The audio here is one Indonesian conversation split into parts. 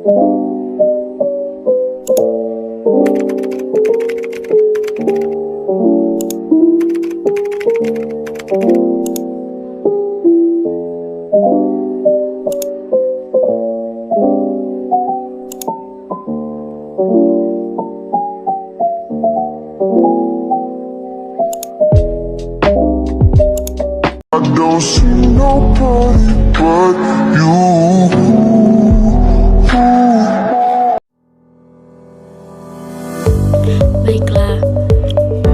Don't see nobody but you. Baiklah,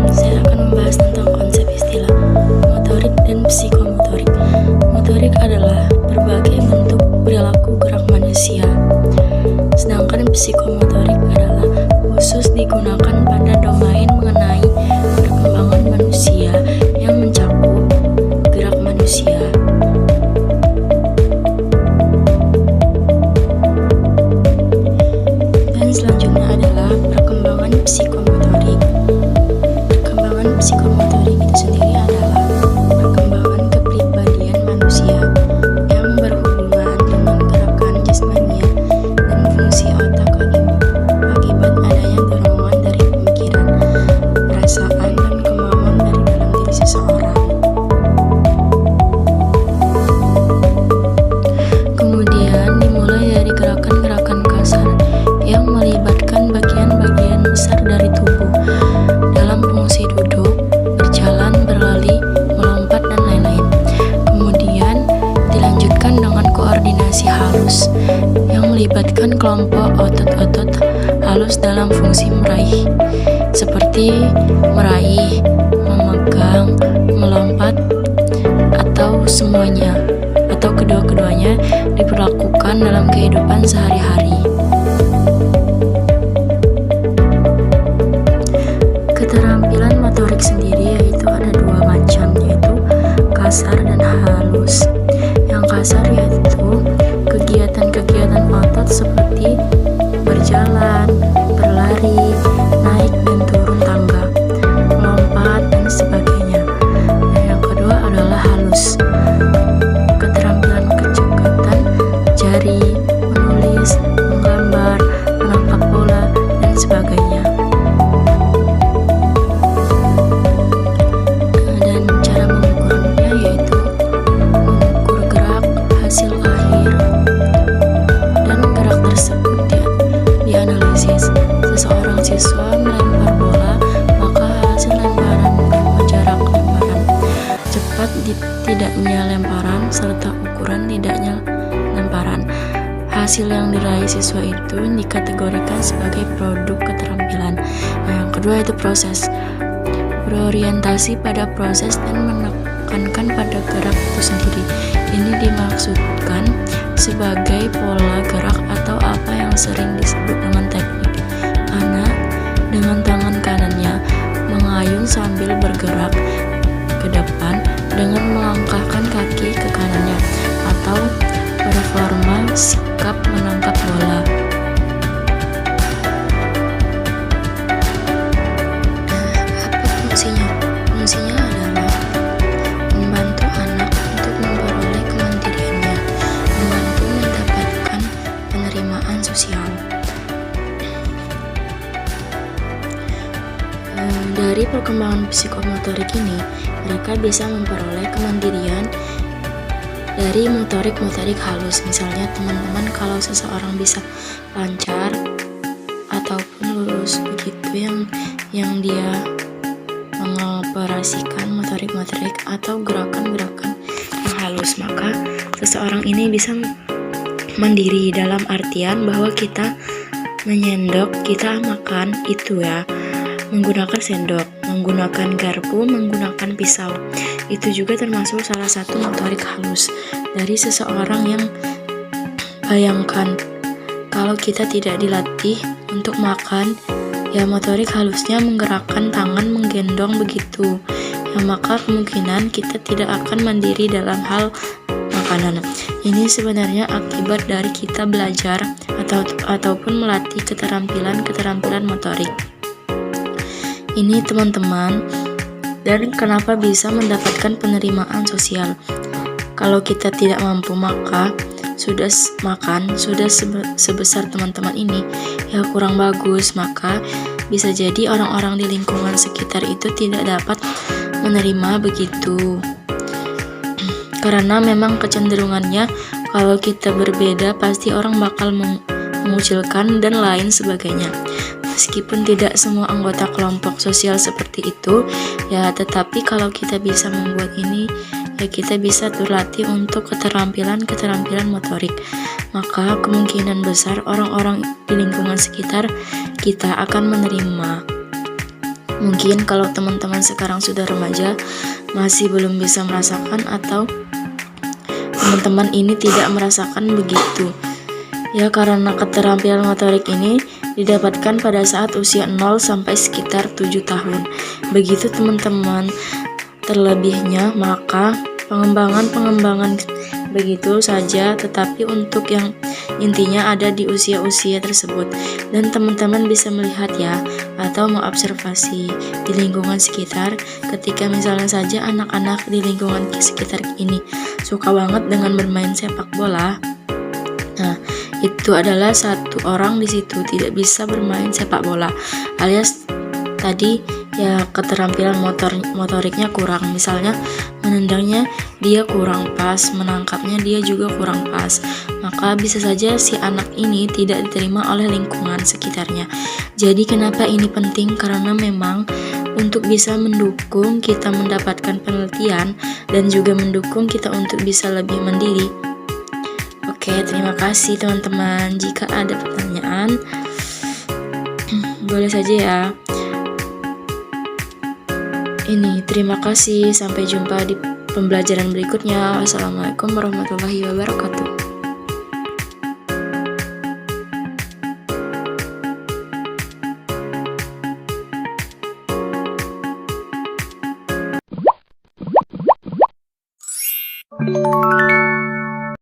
saya akan membahas tentang konsep istilah motorik dan psikomotorik. Motorik adalah berbagai bentuk perilaku gerak manusia, sedangkan psikomotorik adalah khusus digunakan pada domain mengenai perkembangan manusia yang mencakup gerak manusia. Dan selanjutnya adalah perkembangan psikomotorik. Perkembangan psikomotorik itu sendiri adalah perkembangan kepribadian manusia yang berhubungan dengan gerakan jasmania dan fungsi otak akibat adanya dorongan dari pemikiran, perasaan, dan kemauan dari dalam diri seseorang. Kemudian dimulai dari gerakan-gerakan kasar yang melibatkan bagian-bagian besar dari tubuh dalam fungsi duduk, berjalan, berlari, melompat, dan lain-lain. Kemudian dilanjutkan dengan koordinasi halus yang melibatkan kelompok otot-otot halus dalam fungsi meraih, seperti meraih, memegang, melompat, atau semuanya, atau kedua-keduanya diperlakukan dalam kehidupan sehari-hari. Keterampilan motorik sendiri yaitu ada dua macam, yaitu kasar dan halus. Yang kasar yaitu kegiatan-kegiatan otot seperti berjalan, berlari, naik dan turun tangga, melompat, dan sebagainya. Dan yang kedua adalah halus. Keterampilan kecepatan jari, menulis, menggambar, menangkap bola, dan sebagainya. Dan cara mengukurnya yaitu mengukur gerak hasil akhir, dan gerak tersebut dianalisis. Seseorang siswa melempar bola, maka hasil lemparan berupa jarak lemparan, cepat tidaknya lemparan, serta ukuran tidaknya lemparan. Hasil yang diraih siswa itu dikategorikan sebagai produk keterampilan. Nah, yang kedua itu proses. Berorientasi pada proses dan menekankan pada gerak itu sendiri. Ini dimaksudkan sebagai pola gerak atau apa yang sering disebut dengan teknik. Anak dengan tangan kanannya mengayun sambil bergerak ke depan dengan melangkahkan kaki ke kanannya, atau performa sikap menangkap bola. Apa fungsinya? Fungsinya adalah membantu anak untuk memperoleh kemandiriannya, membantu mendapatkan penerimaan sosial. Dari perkembangan psikomotorik ini, mereka bisa memperoleh kemandirian dari motorik-motorik halus. Misalnya teman-teman, kalau seseorang bisa lancar ataupun lurus begitu yang dia mengoperasikan motorik-motorik atau gerakan-gerakan yang halus, maka seseorang ini bisa mandiri dalam artian bahwa kita menyendok, kita makan itu ya menggunakan sendok, menggunakan garpu, menggunakan pisau. Itu juga termasuk salah satu motorik halus dari seseorang yang bayangkan kalau kita tidak dilatih untuk makan, ya motorik halusnya menggerakkan tangan menggendong begitu. Ya, maka kemungkinan kita tidak akan mandiri dalam hal makanan. Ini sebenarnya akibat dari kita belajar ataupun melatih keterampilan motorik. Ini teman-teman, dan kenapa bisa mendapatkan penerimaan sosial. Kalau kita tidak mampu, maka sudah makan sudah sebesar teman-teman ini, ya kurang bagus. Maka bisa jadi orang-orang di lingkungan sekitar itu tidak dapat menerima begitu. Karena memang kecenderungannya kalau kita berbeda pasti orang bakal mengucilkan dan lain sebagainya. Meskipun tidak semua anggota kelompok sosial seperti itu, ya tetapi kalau kita bisa membuat ini, ya kita bisa terlatih untuk keterampilan motorik. Maka kemungkinan besar orang-orang di lingkungan sekitar kita akan menerima. Mungkin kalau teman-teman sekarang sudah remaja, masih belum bisa merasakan, atau teman-teman ini tidak merasakan begitu. Ya karena keterampilan motorik ini didapatkan pada saat usia 0 sampai sekitar 7 tahun. Begitu teman-teman. Terlebihnya maka pengembangan begitu saja, tetapi untuk yang intinya ada di usia-usia tersebut. Dan teman-teman bisa melihat ya, atau mengobservasi di lingkungan sekitar, ketika misalnya saja anak-anak di lingkungan sekitar ini suka banget dengan bermain sepak bola. Nah, itu adalah satu orang di situ tidak bisa bermain sepak bola, alias tadi ya keterampilan motoriknya kurang. Misalnya menendangnya dia kurang pas, menangkapnya dia juga kurang pas. Maka bisa saja si anak ini tidak diterima oleh lingkungan sekitarnya. Jadi kenapa ini penting? Karena memang untuk bisa mendukung kita mendapatkan penelitian dan juga mendukung kita untuk bisa lebih mandiri. Oke, terima kasih teman-teman. Jika ada pertanyaan, boleh saja ya. Terima kasih. Sampai jumpa di pembelajaran berikutnya. Wassalamualaikum warahmatullahi wabarakatuh.